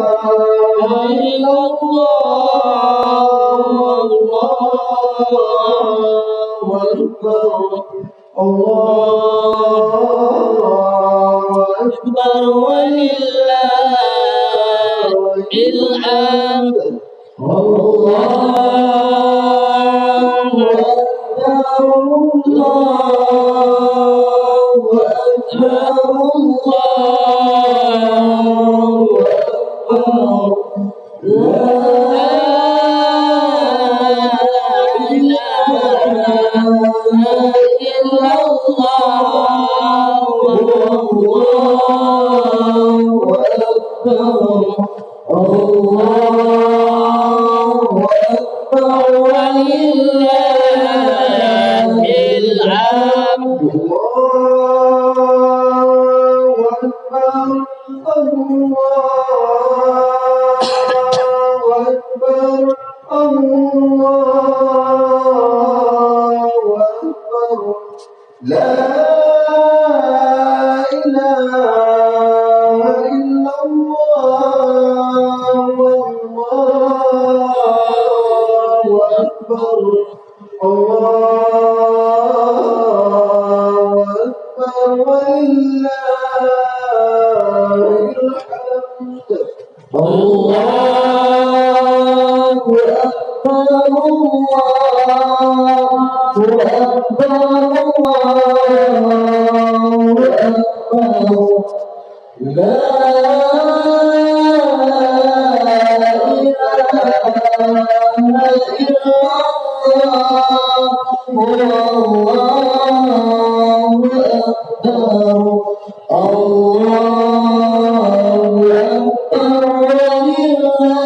إلا الله الله أكبر الله أكبر ولله الحمد الله أكبر الله أكبر الله أكبر لا إله إلا الله الله أكبر الله أكبر ولله الحمد الله أكبر الله أكبر الله أكبر لا إله إلا الله والله أكبر الله أكبر ولله الحمد الله أكبر الله أكبر الله أكبر لا إله إلا الله والله أكبر الله أكبر ولله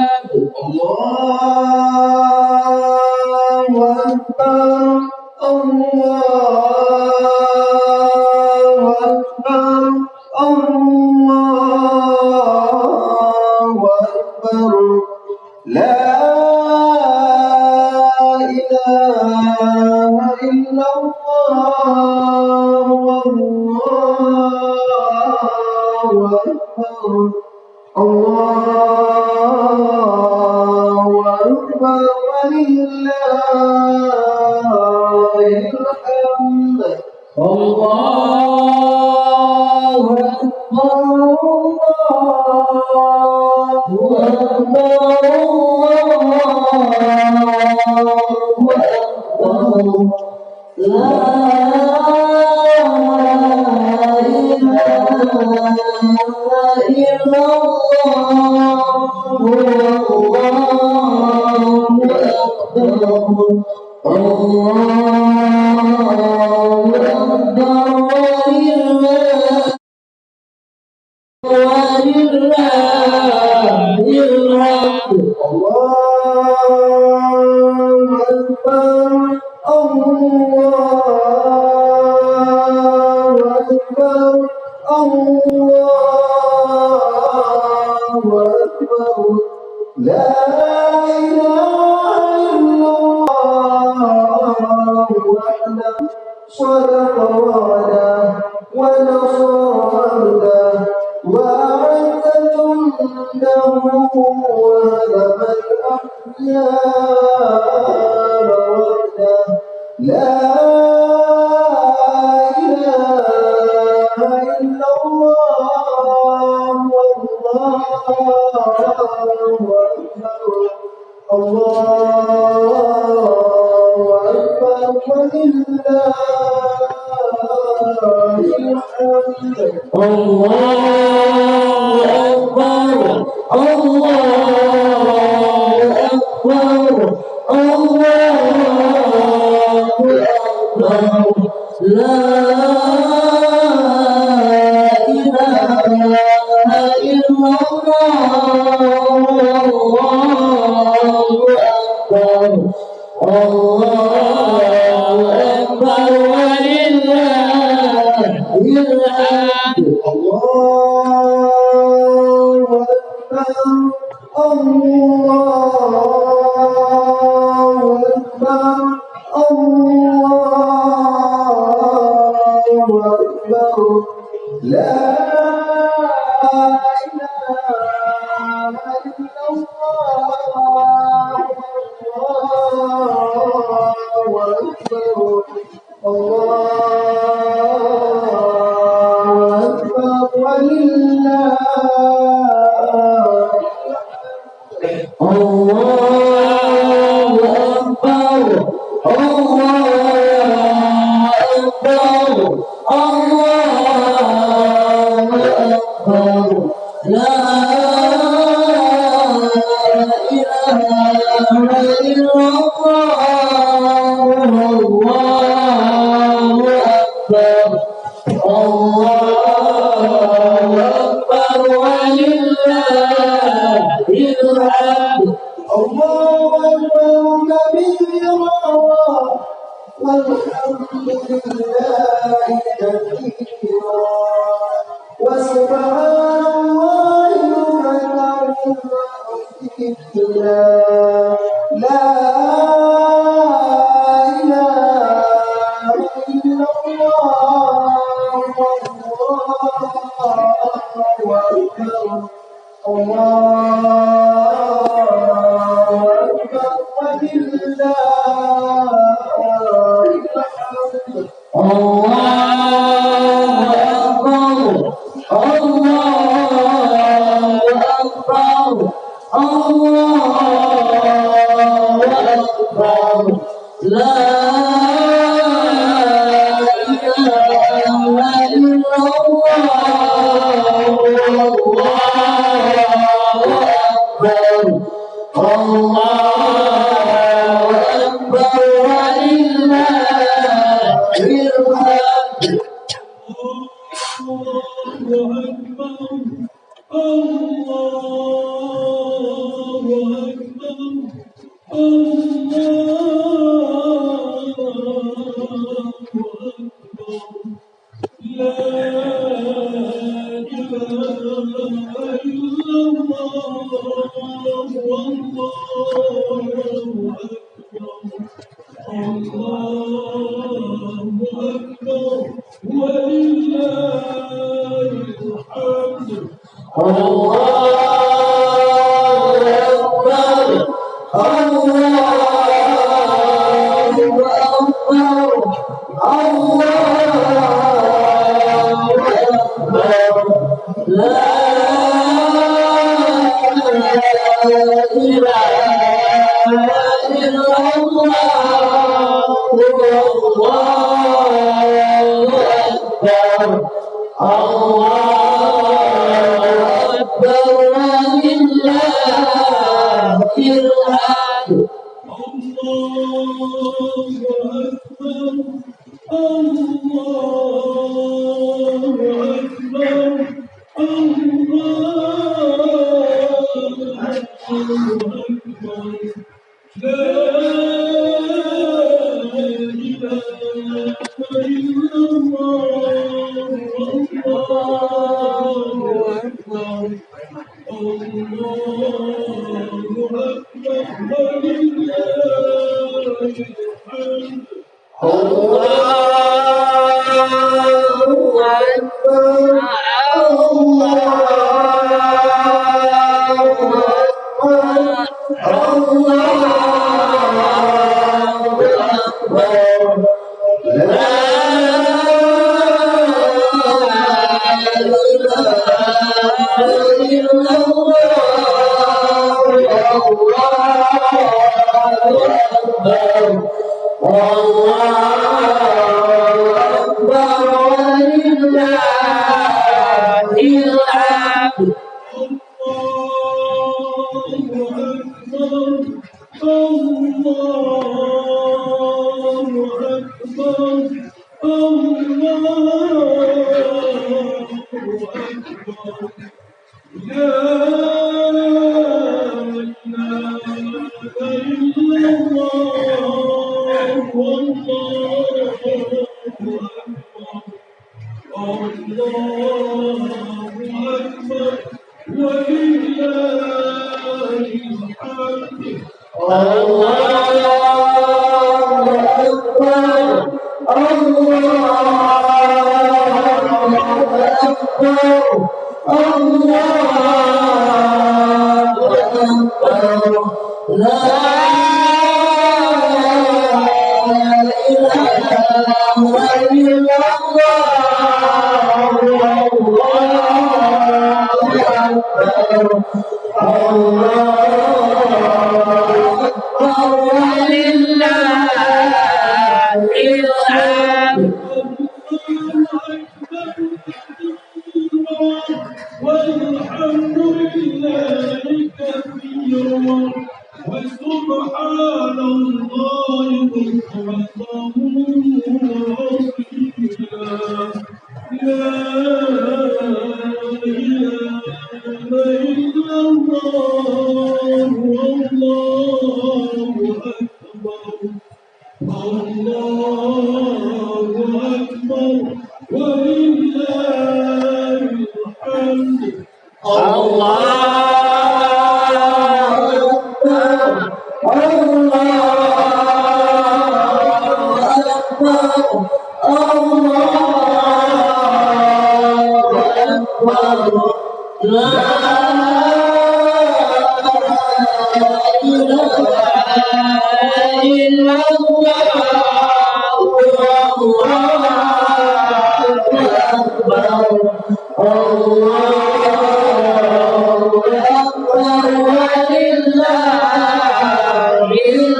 الحمد الله أكبر الله أكبر الله أكبر لا إله إلا الله والله أكبر الله أكبر ولله الحمد الله أكبر الله أكبر الله أكبر لا إله إلا الله والله أكبر الله أكبر ولله الحمد الله أكبر الله أكبر الله أكبر لا إله إلا الله وحده صدق وعده ونصر عبده وأعد جنده وهزم الأحزاب وحده لا إله إلا الله والله أكبر الله أكبر ولله الحمد الله أكبر الله أكبر الله أكبر لا إله إلا الله والله أكبر الله أكبر ولله الحمد الله أكبر الله أكبر الله أكبر لا ولله الله أكبر الله أكبر الله أكبر لا إله إلا الله الله أكبر الله أكبر ولله الحمد الله أكبر كبيرا والحمد لله كثيرا وسبحان الله بكرة لا إله إلا الله الله أكبر ولله الحمد الله أكبر الله أكبر الله أكبر لا إله إلا الله الله أكبر ولله الحمد والحمد لله كثيرا وسبحان الله بكرة وأصيلا لا إله إلا الله والله أكبر الله أكبر ولله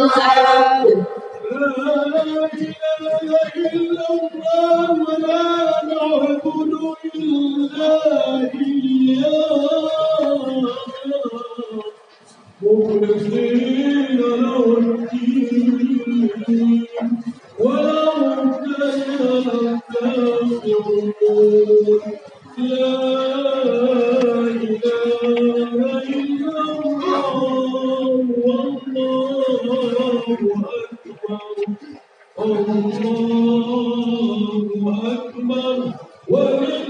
الحمد مخلصين له الدين ولو كره الكافرون لا إله إلا الله والله أكبر الله أكبر ولله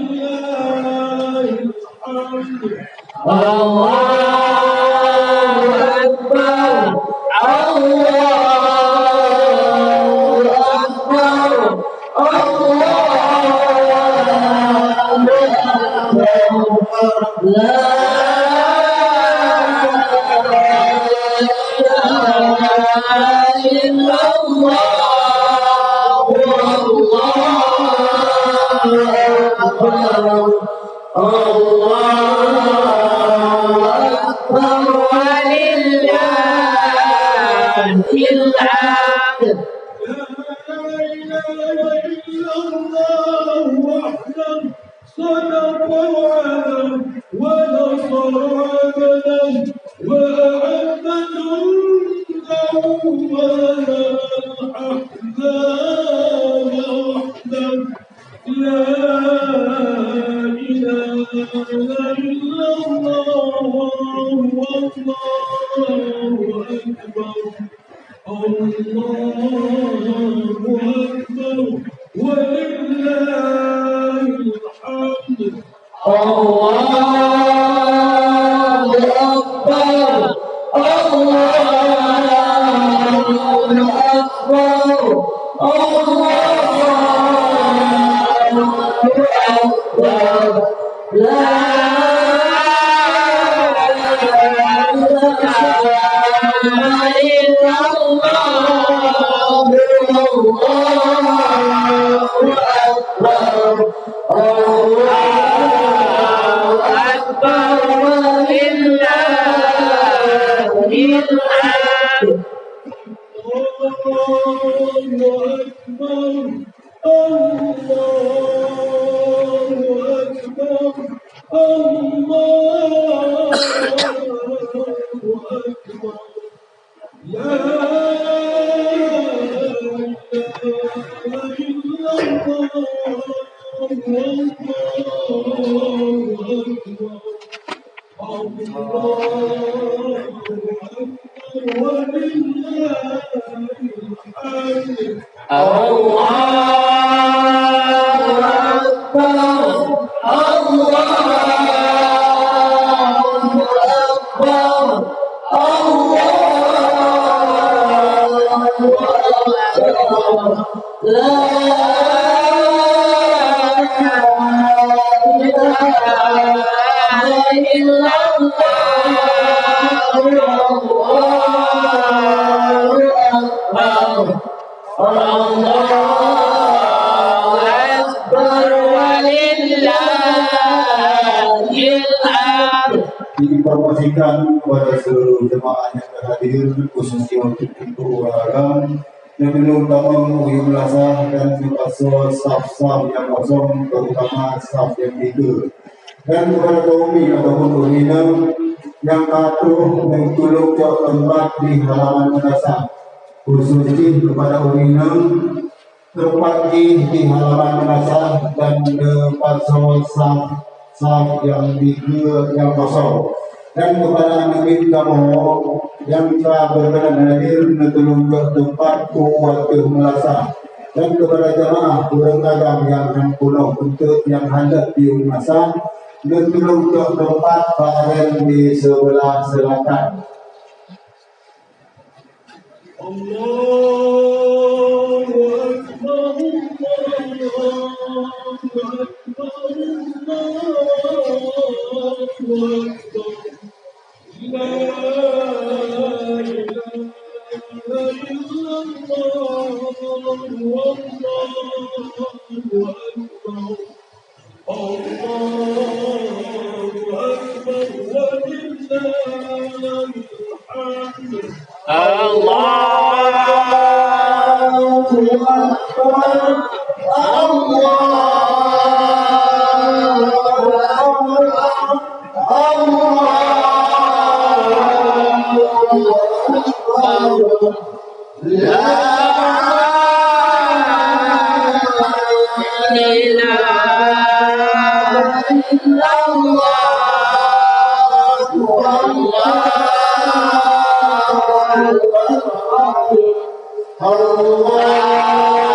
الحمد صدق وعده ونصر عبده وأعد جنده وهزم الأحزاب وحده لا إله إلا الله والله أكبر الله أكبر ولله الحمد الله أكبر الله أكبر الله أكبر لا إله إلا الله الله أكبر الله أكبر ولله الحمد Diinformasikan kepada seluruh jemaah yang hadir, khususnya untuk pintu olahraga yang terutama menghubungi belasan dan juga saf-saf yang kosong, terutama saf yang tidur. dan kepada Umi ataupun Umina yang patuh mentulung ke tempat di halaman madrasah, khususnya kepada Umina tempat di halaman madrasah dan tempat saf yang yang kosong, dan kepada anak kamu yang telah berkenan hadir mentulung ke tempat waktu madrasah, dan kepada jamaah kurang agam yang penuh untuk yang hendak di masa mentulung ke tempat bahagian di sebelah selatan. Allahu Akbar, Allahu Akbar, Allahu Akbar. La ilaha illallah, Allahu Akbar. Allahu Akbar,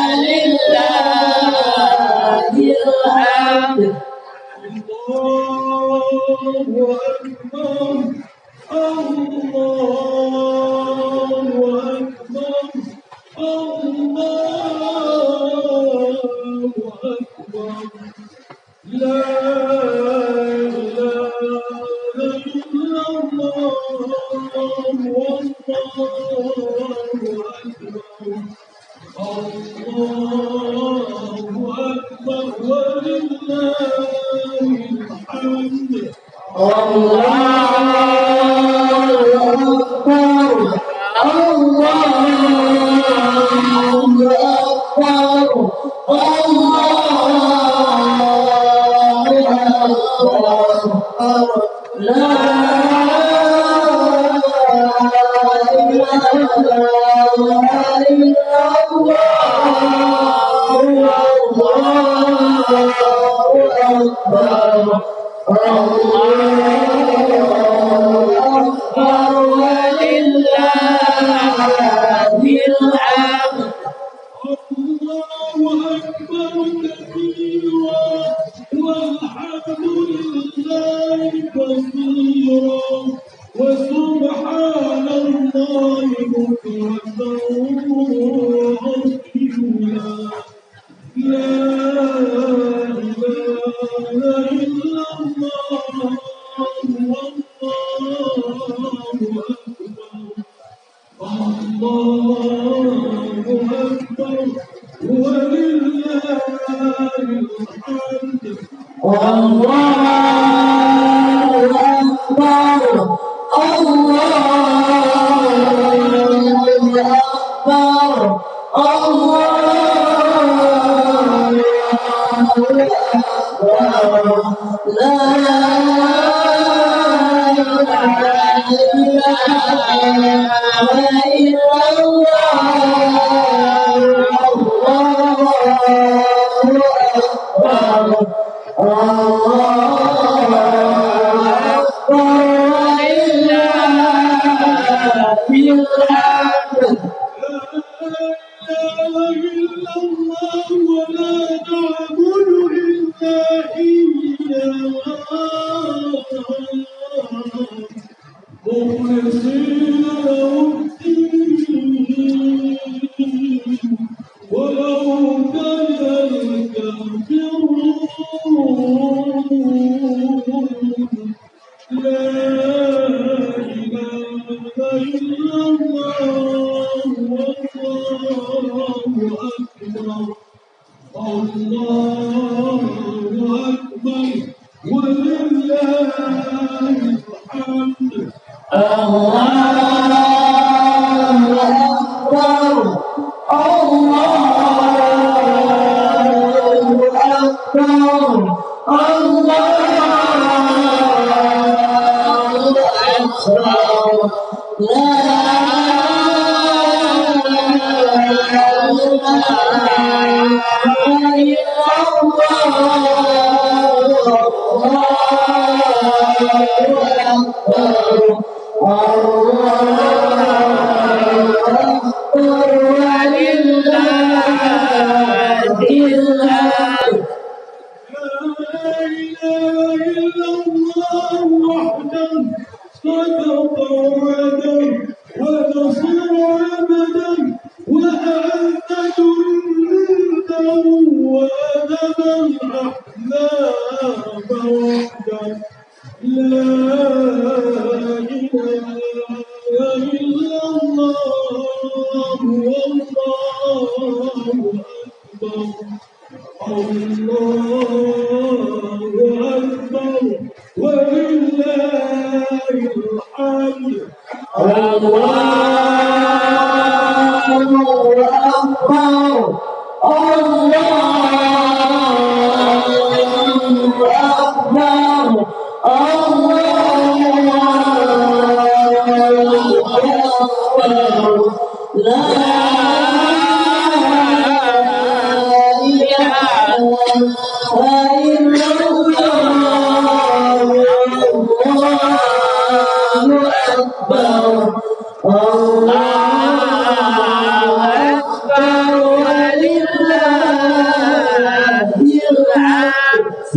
walillahil hamd.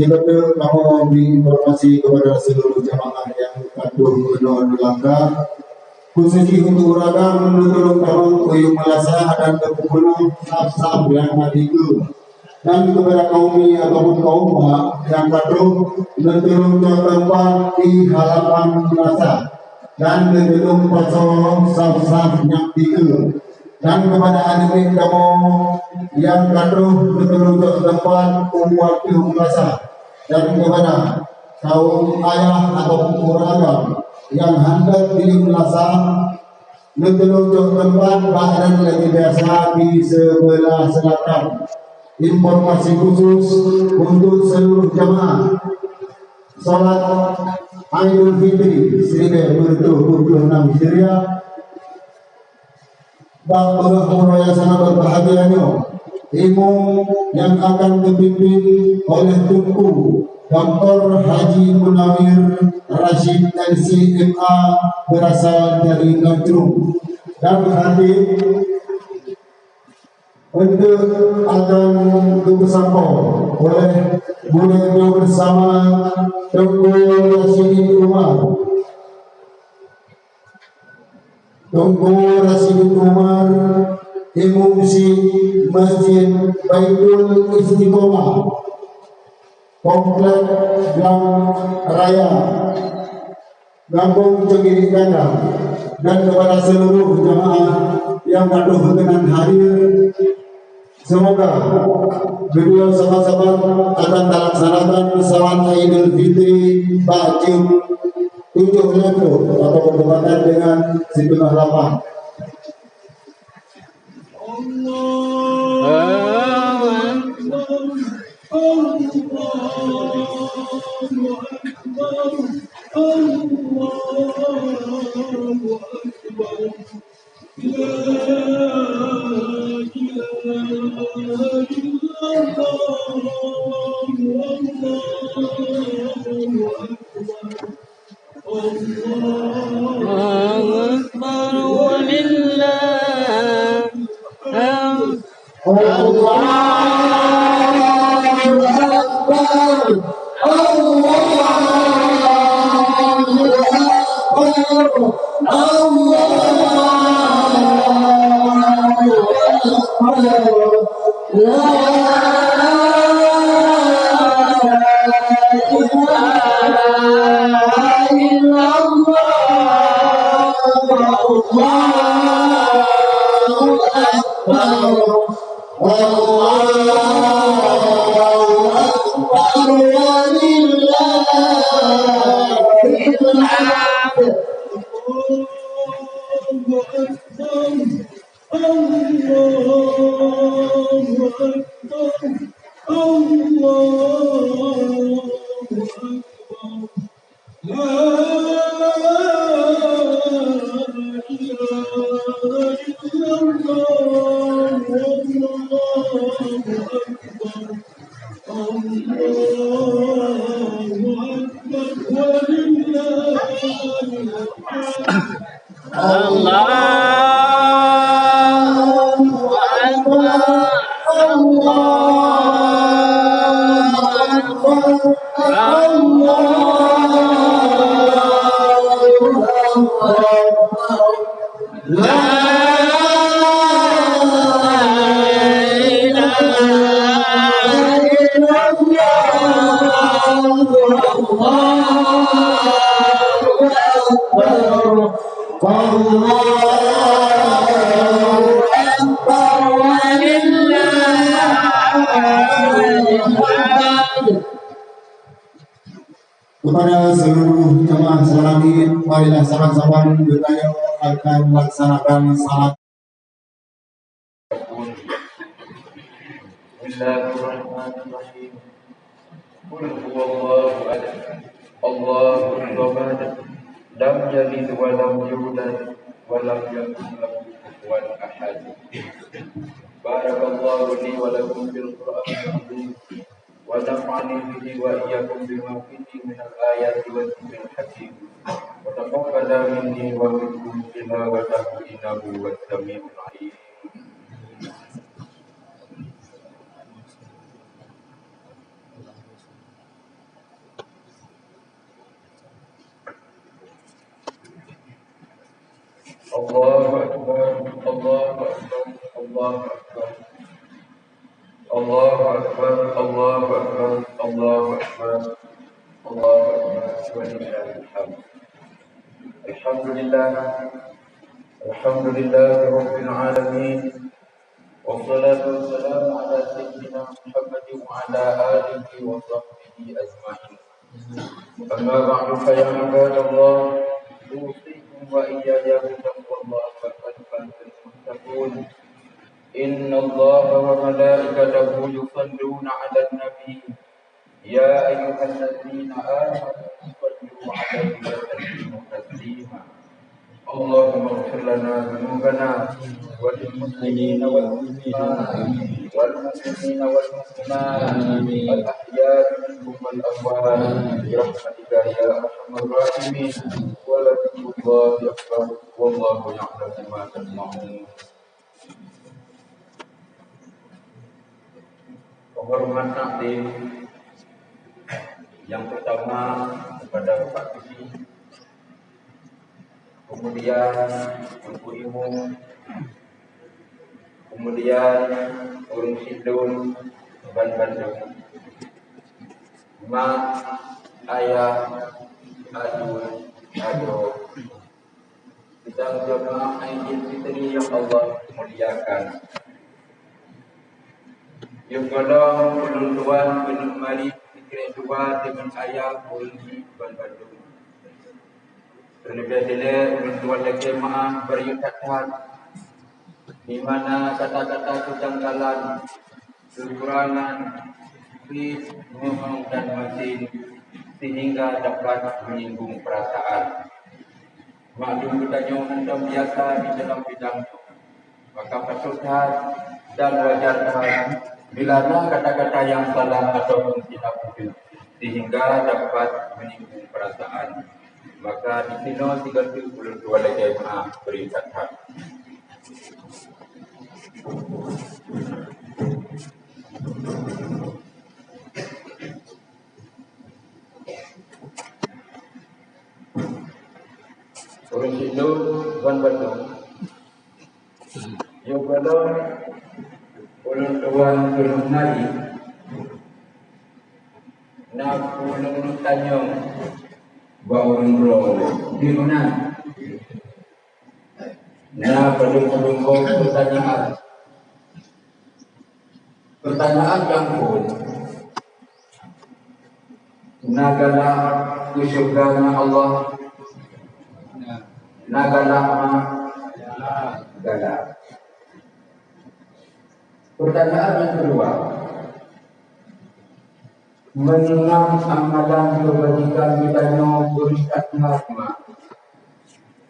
Betul, kamu memberi informasi kepada seluruh jamaah yang patuh mendoa langkah khususnya untuk uragan menurut kamu Uyung Malasa dan Kepulung sab-sab yang madiku dan kepada kaum ataupun kaum yang patuh menurut tempat di halaman Malasa dan menurut pasal sab-sab yang tiga dan kepada adik kamu yang patuh menurut tempat waktu Malasa dan kepada kaum ayah ataupun keluarga yang hendak pilih Malasa menunjuk tempat badan lagi biasa di sebelah selatan. Informasi khusus untuk seluruh jamaah salat Idul Fitri 1446 Hijriah. Bapak yang sangat berbahagianya ilmu yang akan dipimpin oleh Tunku Dr. Haji Munawir Rashid LCMA berasal dari Nganjuk dan hadir untuk akan dibersambung oleh beliau bersama Tunku Rashid Umar. Tunku Rashid Umar Imam Masjid Baitul Istiqomah Komplek Gang Raya Kampung Cenggiring Gandang dan kepada seluruh jamaah yang patuh berkenan hadir, semoga beliau sama-sama akan melaksanakan salat Idul Fitri baju 7 Lego atau bertepatan dengan 9/8. الله أكبر ولله Kepada seluruh jemaah salamin, marilah sama-sama kita akan melaksanakan salat. Bismillahirrahmanirrahim. Qul huwallahu ahad. Allahu samad. Lam yalid wa lam yulad wa lam yakul lahu kufuwan ahad. Barakallahu li wa lakum bil Qur'anil azim. Wa nafa'ani bihi wa iyyakum bima fihi min al-ayati wa dhikril hakim. Wa taqabbala minni wa minkum tilawatahu innahu was-sami'ul 'alim. Allahu Akbar, Allahu Akbar, Allahu Akbar. Allahu Akbar, Allahu Akbar, Allahu Akbar. Allahu Akbar, walillahil hamd. Alhamdulillah, alhamdulillah rabbil alamin. Wassalatu wassalamu ala sayyidina Muhammadin wa ala alihi wa sahbihi ajma'in. Amma ba'du fa ya ibadallah, usikum wa iyaya bittaqwallah faqad fazal muttaqun. Inna Allaha wa malaikatahu yusalluna 'alan nabi. Ya ayyuhalladzina amanu sallu 'alaihi wa sallimu taslima. Allahumma ighfir lana dhunubana wa lil muslimina wal muslimat wal mu'minina wal mu'minat al ahya'i minhum wal amwat bi rahmatika ya arhamar rahimin. Wa la tuqaddi akbar wallahu ya'lamu ma tasma'un. Penghormatan takdim yang pertama kepada Pak Kisi, kemudian ibu-ibu, kemudian Urung Sidun, Ban Bandung, mak, ayah, ado, kita jemaah Aidil Fitri yang Allah muliakan. Yang kedua, ulun tuan bin Malik Fikri dua dengan ayah ulun Ban Bandung. Terlebih-lebih ulun tuan lagi maaf beriutatkan di mana kata-kata kejanggalan, kekurangan, fit, ngomong dan mesin sehingga dapat menyinggung perasaan. Maklum budaya undang biasa di dalam bidang itu. Maka patutlah dan wajarkan bila ada kata-kata yang salah ataupun tidak betul sehingga dapat menyinggung perasaan. Maka di sini 32 lagi beri kata. Orang itu bukan betul. Yang betul orang tuan belum nari. Nak belum tanya bawa umroh di mana? Nah, belum pertanyaan. Pertanyaan yang pun nagala kesyukurnya Allah, nagala gala. Pertanyaan yang kedua, mengenang amalan kebajikan kita berikat hasma,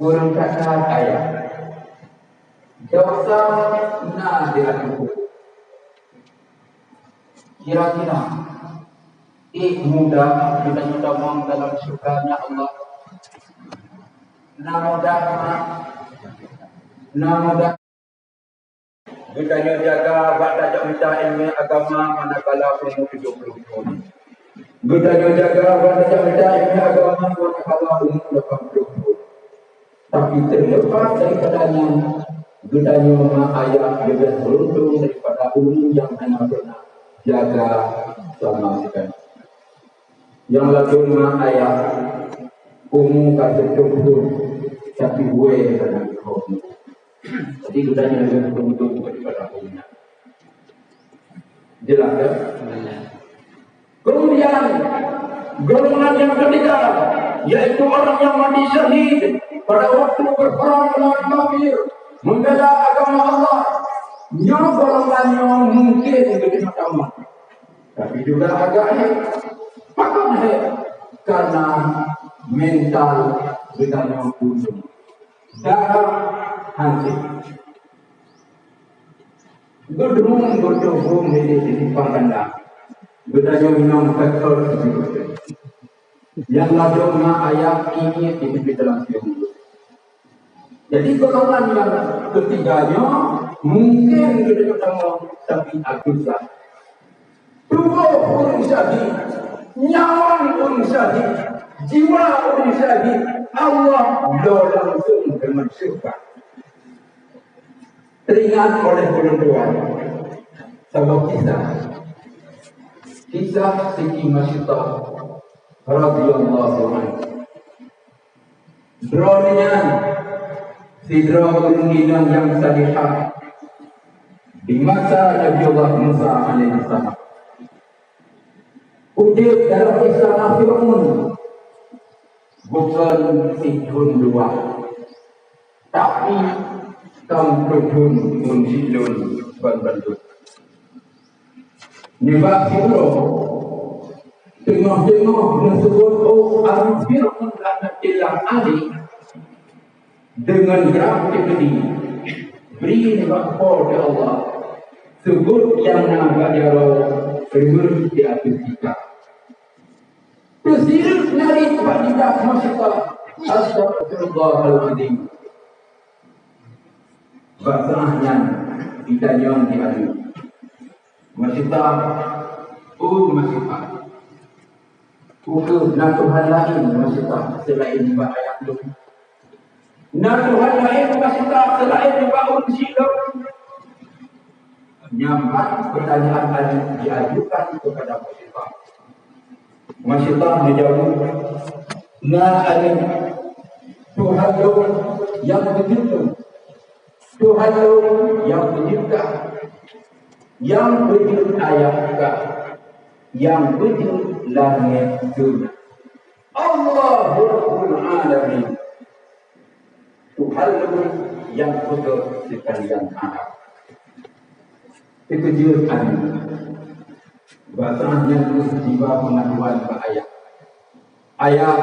berikat ayat. Dosa na dilakukan. Kira-kira mudah kita nyudah dalam surganya Allah. Namudah kita jaga baca minta ilmu agama manakala umur 70 tahun. Kita jaga baca minta ilmu agama manakala umur 80 tahun. Tapi terlepas daripadanya gedanya ayat lebih beruntung daripada umum yang hanya pernah jaga sama sekali. Yang lagu ayat umum kata betul, tapi gue kadang kau. Jadi gedanya lebih beruntung daripada umumnya. Jelas ya? Kemudian golongan yang ketiga, yaitu orang yang mati syahid pada waktu berperang melawan kafir, membela agama Allah. Yang golongannya mungkin lebih utama, tapi juga agak karena mental bedanya ujung darah hancur. Gedung ini pandang bedanya minum faktor yang lajunya ayat ini di dalam film. Jadi golongan yang ketiganya mungkin kita ketemu tapi agusah. Tubuh orang syahid, nyawa orang syahid, jiwa orang syahid, Allah langsung dengan syurga. Teringat oleh perempuan sebuah kisah Siti Masyidah radhiyallahu anha. Dronian sidra kemungkinan yang salihah di masa Nabi Allah Musa alaihi salam. Udip dalam kisah Fir'aun bukan sihun dua, tapi kampun munjilun berbentuk. Nibak Fir'aun tengah-tengah disebut Arif Fir'aun anak ilah adik dengan gerak kebedi beri kepada Allah sebut yang nama dia bermurus di atas kita tersirat dari wadidah masyarakat astagfirullahaladzim basahnya kita yang diadu masyarakat masyarakat ukur dan Tuhan lain masyarakat selain ayat itu. Nah Tuhan lain masyarakat selain dibangun silap. Nyambat pertanyaan tadi diajukan kepada masyarakat. Masyarakat menjawab, nah ada Tuhan yang begitu, Tuhan yang mencipta, yang wujud ayat juga, yang wujud langit dunia. Allahul Alamin. Tuhan yang betul sekalian anak. Kekejutan bahasanya jiwa pengaduan ayat. ayah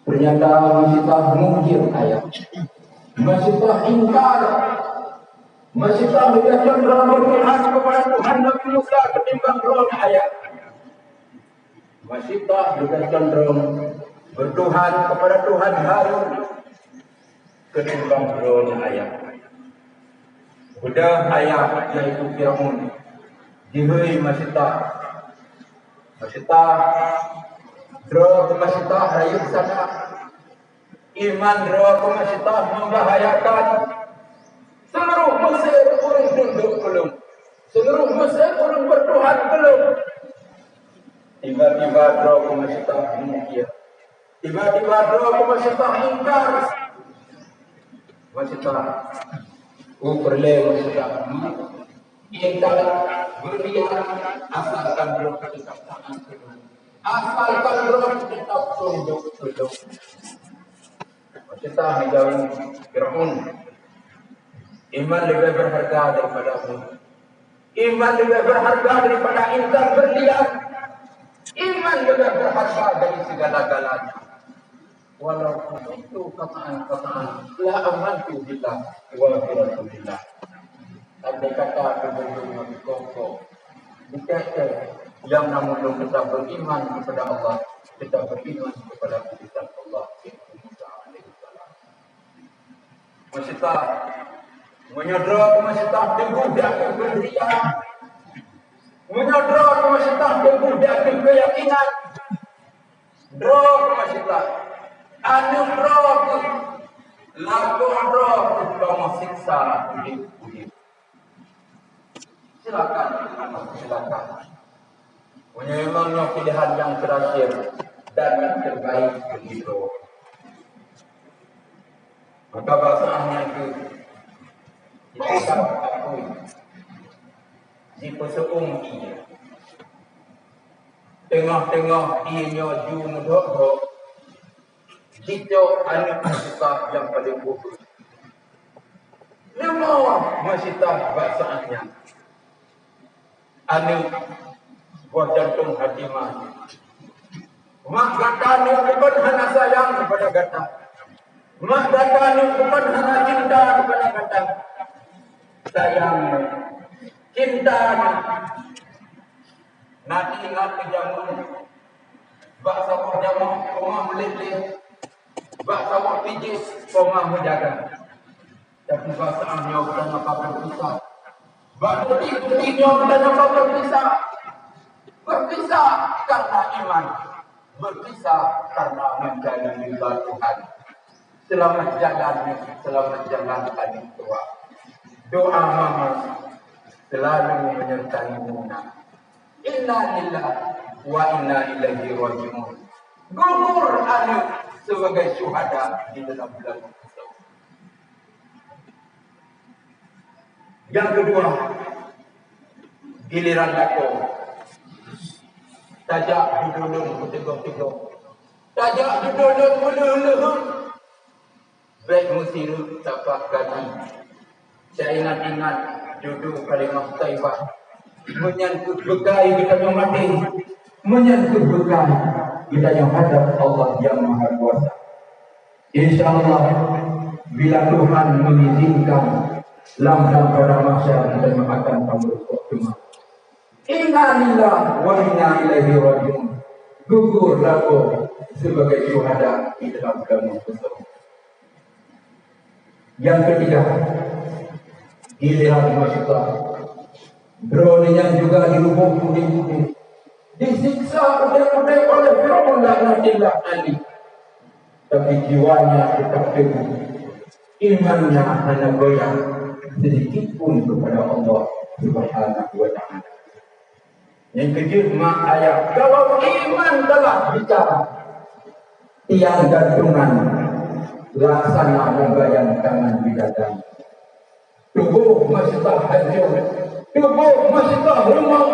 ternyata masih tak mungkin ayah, masih tak ingkar, masih tak menjadikan bertuhan kepada Tuhan Nabi Musa ketimbang drone ayah, masih tak menjadikan drone bertuhan kepada Tuhan Harun ketimbang drone ayah. Sudah ayah yaitu Firaun diberi masih tak draw masih tak rayu sana iman draw masih tak membahayakan seluruh Mesir orang tunduk belum, seluruh Mesir orang bertuhan belum. Tiba-tiba draw masih tak mungkin, tiba-tiba draw masih tak ingkar, masih tak perle masih tak ingkar berlian asalkan draw tetap tangan kedua, asalkan draw tetap tunduk belum. Kita menjauhi Firaun. Iman lebih berharga daripada iman lebih berharga daripada insan berlian. Iman lebih berharga dari segala-galanya. Walaupun itu kataan-kataan la amantu billah wa bi rasulillah. Andai kata kebenaran kongko dikata yang namun kita beriman kepada Allah, kita beriman kepada putusan Allah. Masih tak menyodor, masih tak dibudak kebenaran, menyodor, masih tak dibudak keyakinan, drop masih tak, anu drop, lagu drop itu siksa hidup. Silakan, silakan. Menyemangnya pilihan yang terakhir dan yang terbaik begitu. Maka bahasanya itu kita akui di peseung ia tengah-tengah ianya jumudok kita anak masitah yang paling buruk nama masitah bahasanya anak buah jantung hatimah mak gatanya bukan hanya sayang kepada gata, mak gatanya bukan hanya cinta kepada gata, sayang cinta nanti ingat kejamun bahasa perjamu rumah meleleh, bahasa pijis rumah menjaga, tapi bahasa amnya bukan apa berpisah, bahasa tiga bukan apa berpisah karena iman, berpisah karena menjadi milik Tuhan. Selamat jalan adik tua. Doa mama selalu menyertai Muna. Inna lillahi wa inna ilaihi raji'un. Gugur anak sebagai syuhada di dalam bulan puasa. Yang kedua, giliran dako. Tajak dudulun kutegok-tegok. Tajak dudulun mulu-mulu. Baik musiru tapak gaji. Saya ingat-ingat duduk kalimah taibah. Menyangkut begai kita yang mati. Menyangkut begai kita yang hadap Allah yang Maha Kuasa. InsyaAllah bila Tuhan mengizinkan lamdam pada masa kita akan pamrukuk cuma. Inna lillahi wa inna ilaihi raji'un. Gugur laku sebagai syuhada di dalam agama Islam. Yang ketiga, giliran masyarakat. Drone yang juga dirubung putih-putih. Disiksa udah-udah oleh Firaun laknatillah Ali. Tapi jiwanya tetap teguh. Imannya hanya goyang sedikit pun kepada Allah Subhanahu wa ta'ala. Yang keempat ayat, kalau iman telah bicara, tiang gantungan laksana membayang tangan bidadari. Tubuh masih tak hancur, tubuh masih tak remuk,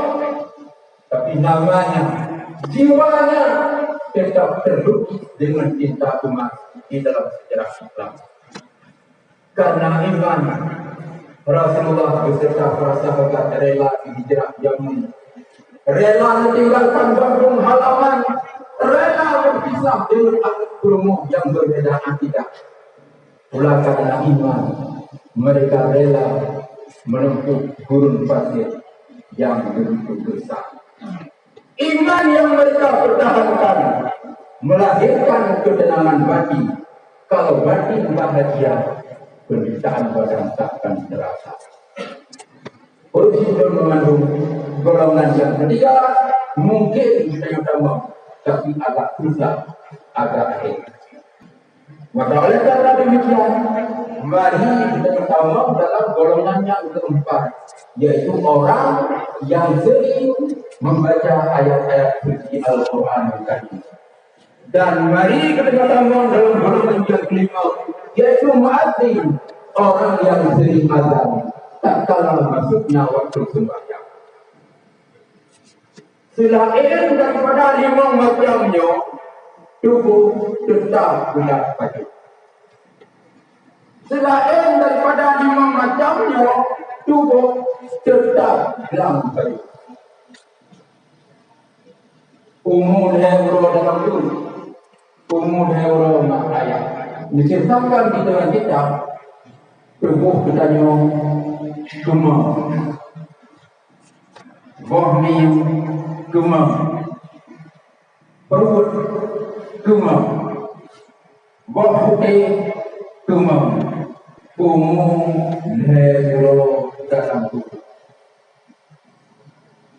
tapi namanya, jiwanya tetap terlukis dengan cinta umat di dalam sejarah Islam. Karena iman, Rasulullah beserta para sahabat rela hijrah Yaman, rela meninggalkan kampung halaman, rela berpisah dengan agama yang berbeda akidah. Pula karena iman, mereka rela menempuh gurun pasir yang begitu besar. Iman yang mereka pertahankan melahirkan ketenangan batin. Kalau batin bahagia, penderitaan badan takkan terasa. Original mengandung golongan yang ketiga, mungkin kita yang sama, tapi agak susah, agak akhir. Maka oleh karena demikian, mari kita pertama dalam golongan yang keempat, yaitu orang yang sering membaca ayat-ayat suci Al-Quran Al-Karim. Dan mari kita pertama dalam golongan yang kelima, yaitu muadzin, orang yang sering azan tak kalah masuknya waktu sembahyang. Selain daripada lima macamnya, tubuh tetap gelap baju. Selain daripada lima macamnya, tubuh tetap gelap baju. Umur heuro dalam dulu, umur heuro makaya. Diceritakan di dalam kitab, tubuh kitanya cuma bohmi cuma perut cuma bohmi cuma umum heuro dalam tubuh.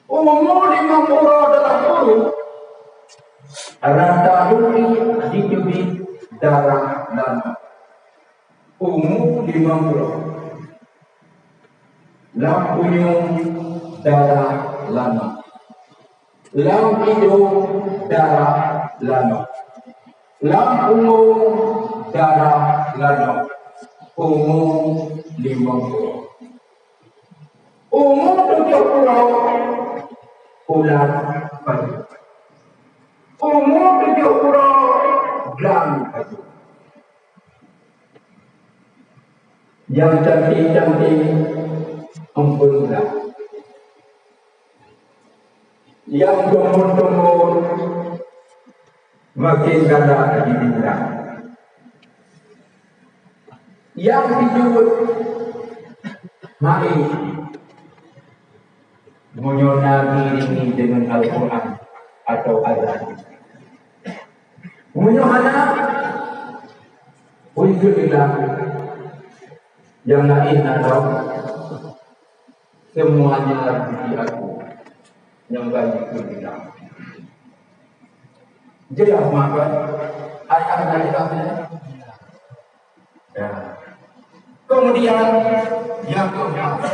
Umur 50 dalam tubuh rata duri di tubuh darah lama. Umur 50 lampunya darah lama, lampu hidung darah lama, lampu darah lama. Umur 50. Umur 70 ular pagi. Umur 70 gelang pagi. Yang cantik-cantik empurna, yang tumur-tumur makin ganda dibina, yang dijut naik menyona diri dengan Al-Quran atau azan. Menyona wujudlah yang lain atau semuanya di aku yang banyak berbilang. Jelas maka ayat dari ya. Kemudian yang keempat,